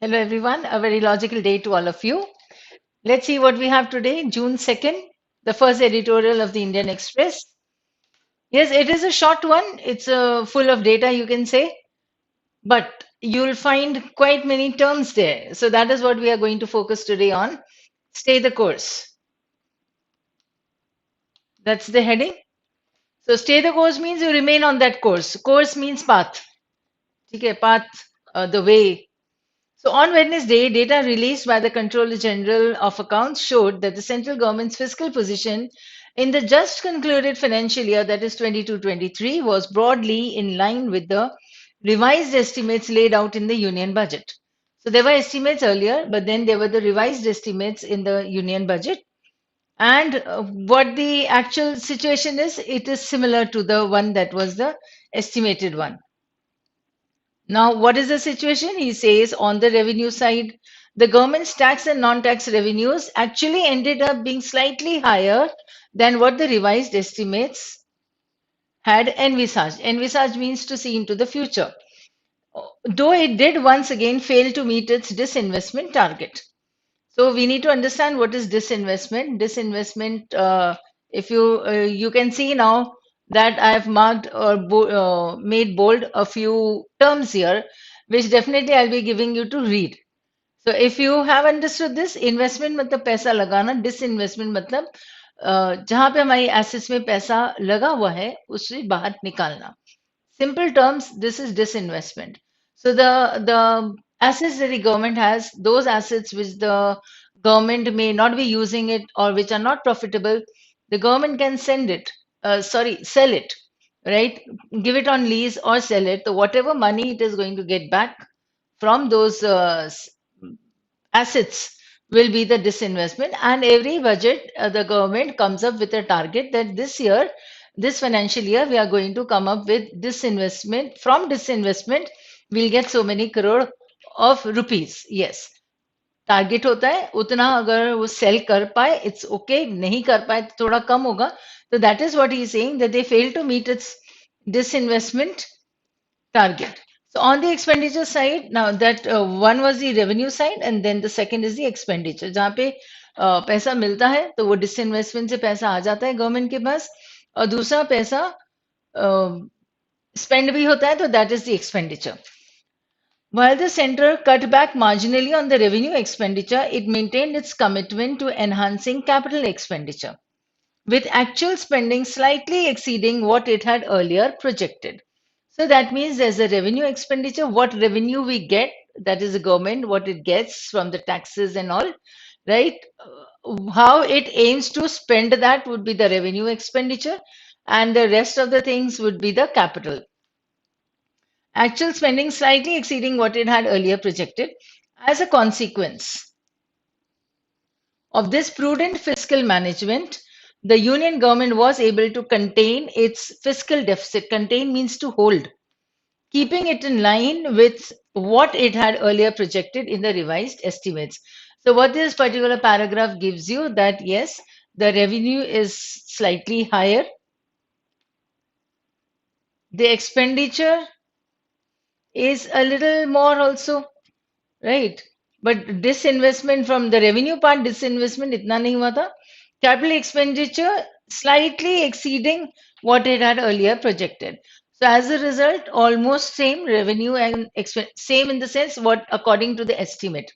Hello, everyone. A very logical day to all of you. Let's see what we have today, June 2nd, the first editorial of the Indian Express. Yes, it is a short one. It's full of data, you can say, but you'll find quite many terms there. So that is what we are going to focus today on. Stay the course. That's the heading. So stay the course means you remain on that course. Course means path. Okay, path, the way. So on Wednesday, data released by the Controller General of Accounts showed that the central government's fiscal position in the just concluded financial year, that is 22-23, was broadly in line with the revised estimates laid out in the union budget. So there were estimates earlier, but then there were the revised estimates in the union budget. And what the actual situation is, it is similar to the one that was the estimated one. Now, what is the situation? He says on the revenue side, the government's tax and non-tax revenues actually ended up being slightly higher than what the revised estimates had envisaged. Envisaged means to see into the future. Though it did once again fail to meet its disinvestment target. So we need to understand what is disinvestment. Disinvestment, if you can see now that I have marked or made bold a few terms here, which definitely I'll be giving you to read. So if you have understood this, investment मतलब पैसा लगाना, disinvestment मतलब जहाँ पे हमारी assets में पैसा लगा हुआ है उससे बाहर निकालना. Simple terms, this is disinvestment. So the assets that the government has, those assets which the government may not be using it or which are not profitable, the government can sell it, right? Give it on lease or sell it. So whatever money it is going to get back from those assets will be the disinvestment. And every budget, the government comes up with a target that this year, this financial year, we are going to come up with disinvestment. From disinvestment, we'll get so many crore of rupees. Yes. Target होता है उतना अगर वो cell कर पाए it's okay नहीं कर पाए तो थोड़ा कम होगा तो that is what he is saying that they fail to meet its disinvestment target. So on the expenditure side, now that one was the revenue side and then the second is the expenditure. जहाँ पे पैसा मिलता है तो वो disinvestment से पैसा आ जाता है गवर्नमेंट के पास और दूसरा पैसा spend भी होता है तो that is the expenditure. While the center cut back marginally on the revenue expenditure, it maintained its commitment to enhancing capital expenditure, with actual spending slightly exceeding what it had earlier projected. So that means there's a revenue expenditure, what revenue we get, that is the government, what it gets from the taxes and all, right? How it aims to spend that would be the revenue expenditure, and the rest of the things would be the capital. Actual spending slightly exceeding what it had earlier projected. As a consequence of this prudent fiscal management, the union government was able to contain its fiscal deficit. Contain means to hold, keeping it in line with what it had earlier projected in the revised estimates. So what this particular paragraph gives you that yes, the revenue is slightly higher. The expenditure is a little more also, right? But disinvestment from the revenue part, disinvestment itna nahi hua tha. Capital expenditure slightly exceeding what it had earlier projected. So as a result, almost same revenue and same in the sense what according to the estimate.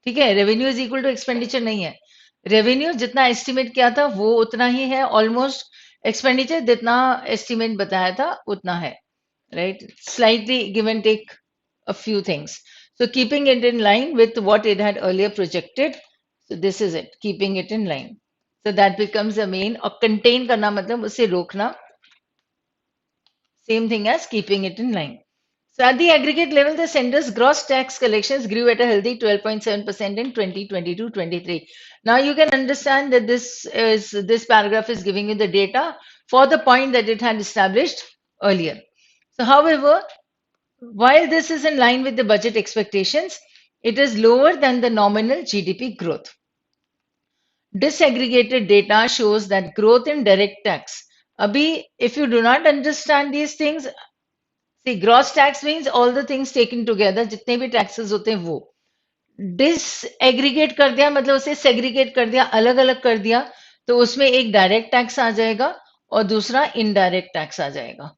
ठीक है, revenue is equal to expenditure नहीं है. Revenue जितना estimate किया था वो उतना ही है, almost expenditure जितना estimate बताया था उतना है, right? Slightly give and take a few things. So keeping it in line with what it had earlier projected. So this is it, keeping it in line. So that becomes the main. और contain करना मतलब उसे रोकना. Same thing as keeping it in line. So at the aggregate level, the center's gross tax collections grew at a healthy 12.7% in 2022-23. Now you can understand that this paragraph is giving you the data for the point that it had established earlier. So however, while this is in line with the budget expectations, it is lower than the nominal GDP growth. Disaggregated data shows that growth in direct tax. Abhi, if you do not understand these things, see, gross tax means all the things taken together, jitne bhi taxes hote hain wo. Disaggregate कर दिया मतलब उसे segregate कर दिया, अलग अलग कर दिया, तो उसमें एक डायरेक्ट टैक्स आ जाएगा और दूसरा इनडायरेक्ट टैक्स आ जाएगा,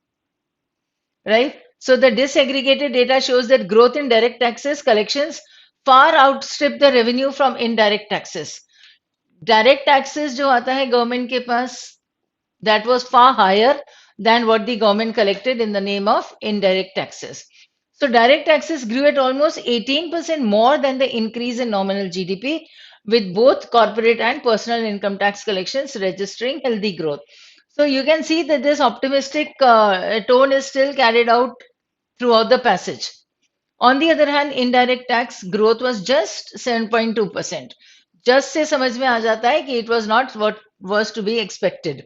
right? So the disaggregated data shows that growth in direct taxes collections far outstrip the revenue from indirect taxes. Direct taxes जो आता है गवर्नमेंट के पास, that was far higher than what the government collected in the name of indirect taxes. So direct taxes grew at almost 18% more than the increase in nominal GDP, with both corporate and personal income tax collections registering healthy growth. So you can see that this optimistic tone is still carried out throughout the passage. On the other hand, indirect tax growth was just 7.2%. Just से समझ में आ जाता है कि it was not what was to be expected.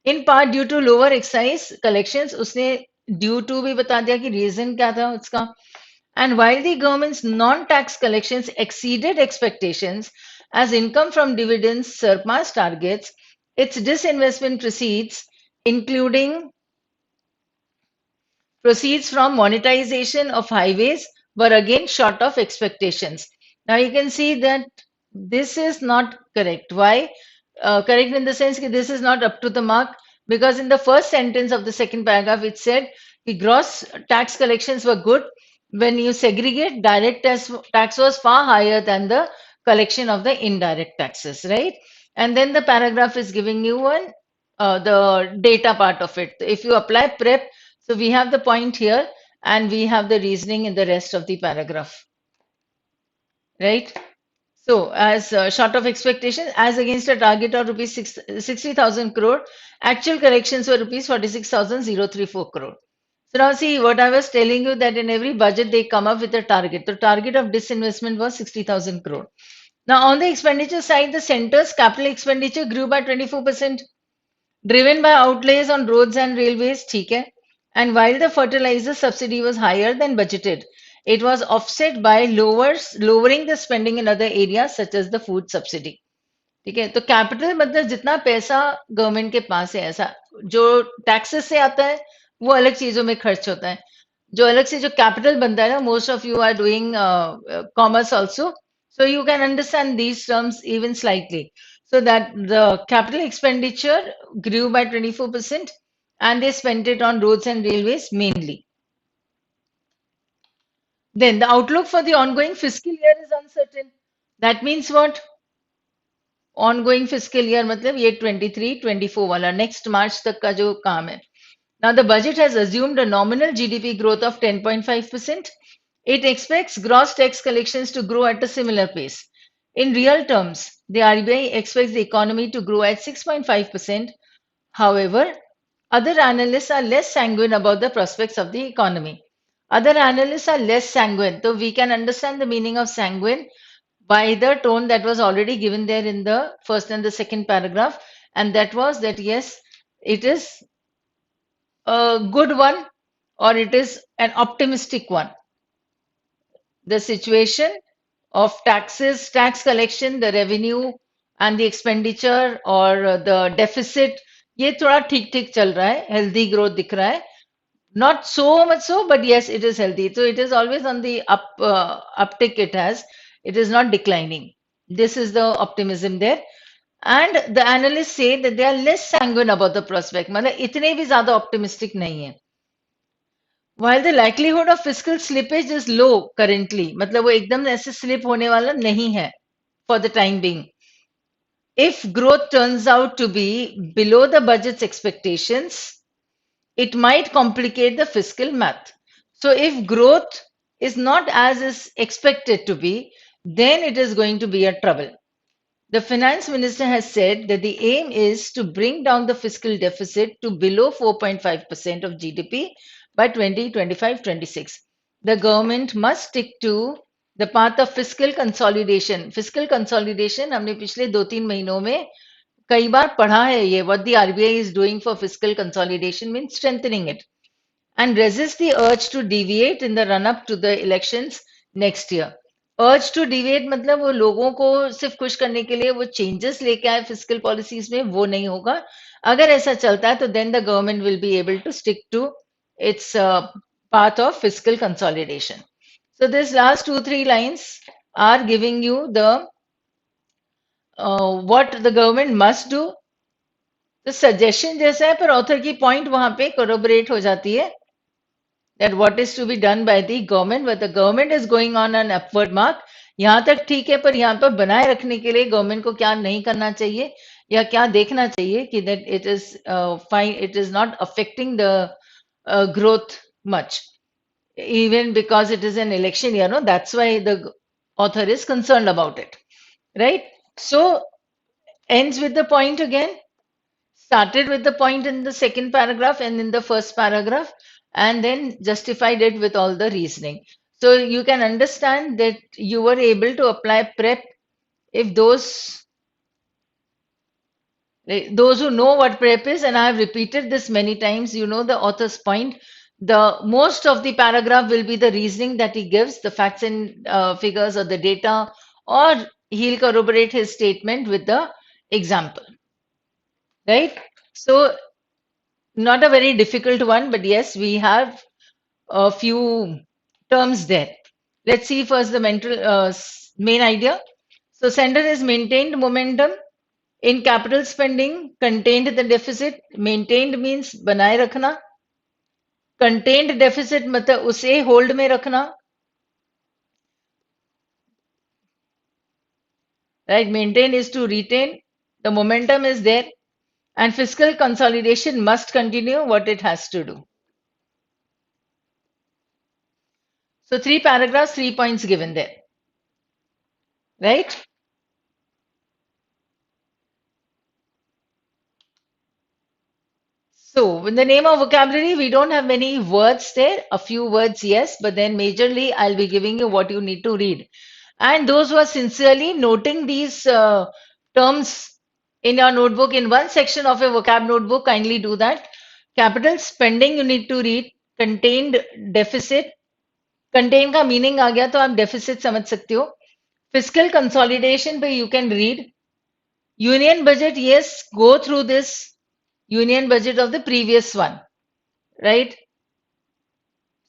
In part due to lower excise collections, उसने due to भी बता दिया कि reason क्या था उसका. And while the government's non-tax collections exceeded expectations as income from dividends surpassed targets, its disinvestment proceeds, including proceeds from monetization of highways, were again short of expectations. Now you can see that this is not correct. Why? Correct in the sense that this is not up to the mark, because in the first sentence of the second paragraph it said the gross tax collections were good. When you segregate, direct tax was far higher than the collection of the indirect taxes, right? And then the paragraph is giving you the data part of it. If you apply prep, so we have the point here and we have the reasoning in the rest of the paragraph, right? So as short of expectation, as against a target of rupees 60,000 crore, actual collections were rupees 46,034 crore. So now see what I was telling you, that in every budget they come up with a target. The target of disinvestment was 60,000 crore. Now on the expenditure side, the center's capital expenditure grew by 24%. Driven by outlays on roads and railways, ठीक है. And while the fertilizer subsidy was higher than budgeted, it was offset by lowering the spending in other areas such as the food subsidy. ठीक है, तो capital मतलब जितना पैसा government के पास है, ऐसा जो टैक्सेस से आता है वो अलग चीजों में खर्च होता है, जो अलग से जो कैपिटल बनता है ना, most of you are doing commerce also, so you can understand these terms even slightly. So that the capital expenditure grew by 24% and they spent it on roads and railways mainly. Then the outlook for the ongoing fiscal year is uncertain. That means what? Ongoing fiscal year मतलब ये 23-24 वाला next March तक का जो काम है. Now the budget has assumed a nominal GDP growth of 10.5%. It expects gross tax collections to grow at a similar pace. In real terms, the RBI expects the economy to grow at 6.5%. However, other analysts are less sanguine about the prospects of the economy. Other analysts are less sanguine. So we can understand the meaning of sanguine by the tone that was already given there in the first and the second paragraph. And that was that, yes, it is a good one or it is an optimistic one. The situation of taxes, tax collection, the revenue and the expenditure or the deficit, ये थोड़ा ठीक ठीक चल रहा है, healthy growth दिख रहा है. Not so much so, but yes, it is healthy. So it is always on the uptick it has. It is not declining. This is the optimism there. And the analysts say that they are less sanguine about the prospect. मतलब इतने भी ज़्यादा optimistic नहीं है. While the likelihood of fiscal slippage is low currently, मतलब वो एकदम ऐसे slip होने वाला नहीं है for the time being. If growth turns out to be below the budget's expectations, it might complicate the fiscal math. So if growth is not as is expected to be, then it is going to be a trouble. The finance minister has said that the aim is to bring down the fiscal deficit to below 4.5% of GDP by 2025-26. The government must stick to the path of fiscal consolidation. Fiscal consolidation हमने पिछले 2-3 महीनों में कई बार पढ़ा है ये. What the RBI is doing for fiscal consolidation means strengthening it and resist the urge to deviate in the run up to the elections next year. Urge to डिवेट मतलब वो लोगों को सिर्फ खुश करने के लिए वो चेंजेस लेके आए फिजिकल पॉलिसीज में, वो नहीं होगा. अगर ऐसा चलता है तो then the government will be able to stick to its path of fiscal consolidation. So this last 2-3 lines are giving you the what the government must do. तो सजेशन जैसा है पर ऑथर की पॉइंट वहां पे कोरोबरेट हो जाती है that what is to be done by the government, but the government is going on an upward mark. यहाँ तक ठीक है पर यहाँ पर बनाए रखने के लिए गवर्नमेंट को क्या नहीं करना चाहिए या क्या देखना चाहिए कि that it is fine, it is not affecting the growth much, even because it is an election year. No, that's why the author is concerned about it, right? So ends with the point again, started with the point in the second paragraph and in the first paragraph, and then justified it with all the reasoning. So you can understand that you were able to apply prep if those who know what prep is, and I have repeated this many times, you know the author's point. The most of the paragraph will be the reasoning that he gives, the facts and figures or the data, or he'll corroborate his statement with the example, right? So not a very difficult one, but yes, we have a few terms there. Let's see first the main idea. So center is maintained momentum in capital spending, contained the deficit. Maintained means बनाए रखना. Contained deficit मतलब उसे hold में रखना. Right? Maintain is to retain. The momentum is there. And fiscal consolidation must continue what it has to do. So 3 paragraphs, 3 points given there. Right? So, in the name of vocabulary, we don't have many words there. A few words, yes, but then majorly I'll be giving you what you need to read. And those who are sincerely noting these terms in your notebook, in one section of your vocab notebook, kindly do that. Capital spending you need to read. Contained deficit. Contain का meaning आ गया तो आप deficit समझ सकते हो. Fiscal consolidation पे you can read. Union budget, yes, go through this union budget of the previous one, right?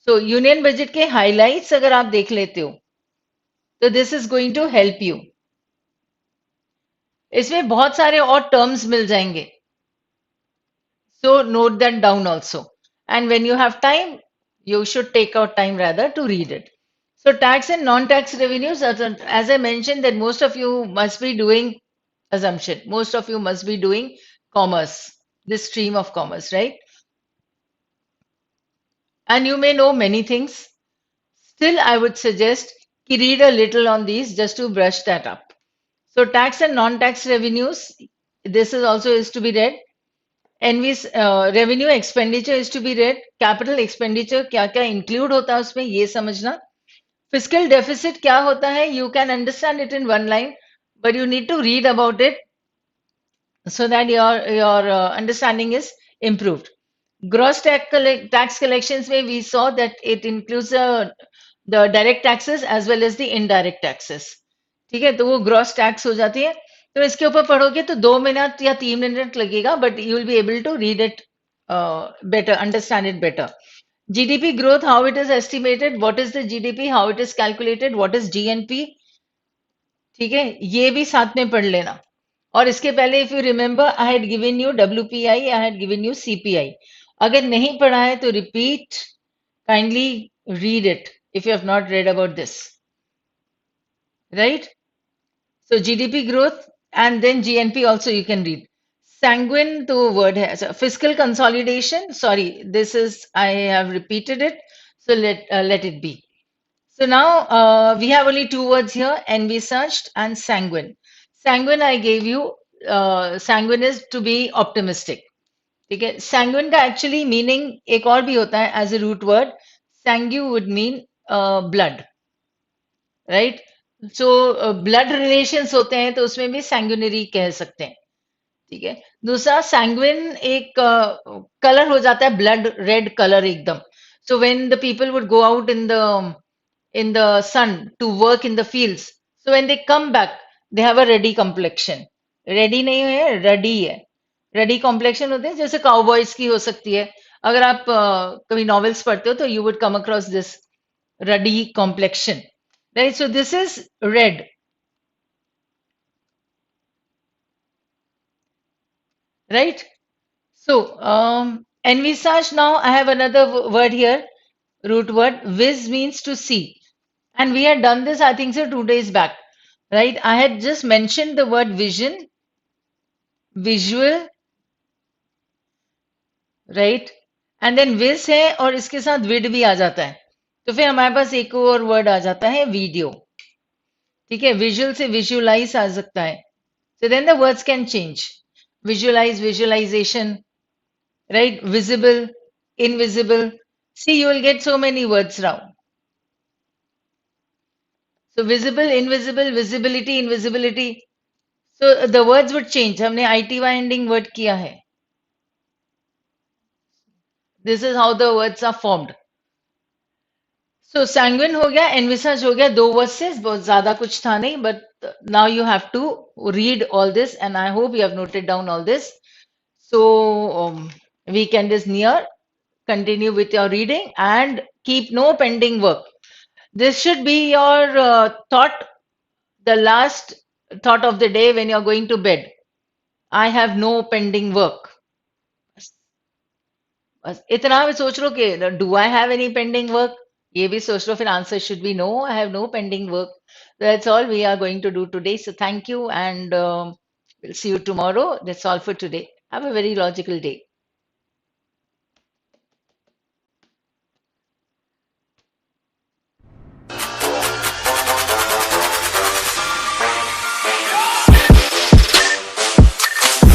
So union budget के highlights अगर आप देख लेते हो, तो this is going to help you. इसमें बहुत सारे और terms मिल जाएंगे. So note that down also. And when you have time, you should take out time rather to read it. So tax and non-tax revenues, as I mentioned, that most of you must be doing assumption. Most of you must be doing commerce, this stream of commerce, right? And you may know many things. Still, I would suggest you read a little on these just to brush that up. So tax and non-tax revenues, this is also is to be read. NV's revenue expenditure is to be read. Capital expenditure क्या क्या include होता है उसमें ये समझना. Fiscal deficit क्या होता है? You can understand it in one line, but you need to read about it so that your understanding is improved. Gross tax collections में we saw that it includes the direct taxes as well as the indirect taxes. ठीक है, तो वो gross tax हो जाती है. तो इसके ऊपर पढ़ोगे तो 2 मिनट या 3 मिनट लगेगा, but you will be able to read it better, understand it better. GDP growth, how it is estimated, what is the GDP, how it is calculated, what is GNP. ठीक है, ये भी साथ में पढ़ लेना. और इसके पहले if you remember I had given you WPI, I had given you CPI. अगर नहीं पढ़ा है तो repeat, kindly read it if you have not read about this, right? So GDP growth and then GNP also you can read. Sanguine to word has fiscal consolidation. Sorry, this is I have repeated it, so let it be. So now we have only 2 words here: envisaged and sanguine. Sanguine I gave you. Sanguine is to be optimistic. ठीक है, sanguine का actually meaning एक और भी होता है as a root word. Sangue would mean blood, right? So blood relations होते हैं तो उसमें भी sanguinary कह सकते हैं. ठीक है, दूसरा sanguine एक कलर हो जाता है, blood red color एकदम. So when the people would go out in the sun to work in the fields, so when they come back they have a ruddy complexion. Ready नहीं है, ruddy है. Ruddy complexion होते हैं जैसे cowboys की हो सकती है. अगर आप कभी novels पढ़ते हो तो you would come across this ruddy complexion. Right? So this is red. Right? So, envisage now, I have another word here, root word. Viz means to see. And we had done this, I think so, 2 days back. Right? I had just mentioned the word vision, visual, right? And then विस है और इसके साथ विड भी आ जाता है तो फिर हमारे पास एक और वर्ड आ जाता है वीडियो ठीक है विजुअल से विजुअलाइज आ सकता है so then the words can change visualize visualization right visible invisible see you will get so many words now so visible invisible visibility invisibility so the words would change हमने ity ending word किया है this is how the words are formed so sanguine हो गया envisage हो गया दो word से बहुत ज्यादा कुछ था नहीं but now you have to read all this and I hope you have noted down all this so weekend is near continue with your reading and keep no pending work this should be your thought the last thought of the day when you're going to bed I have no pending work बस इतना भी सोच लो कि do I have any pending work ये भी सोच लो फिर answer should be no I have no pending work that's all we are going to do today so thank you and we'll see you tomorrow that's all for today have a very logical day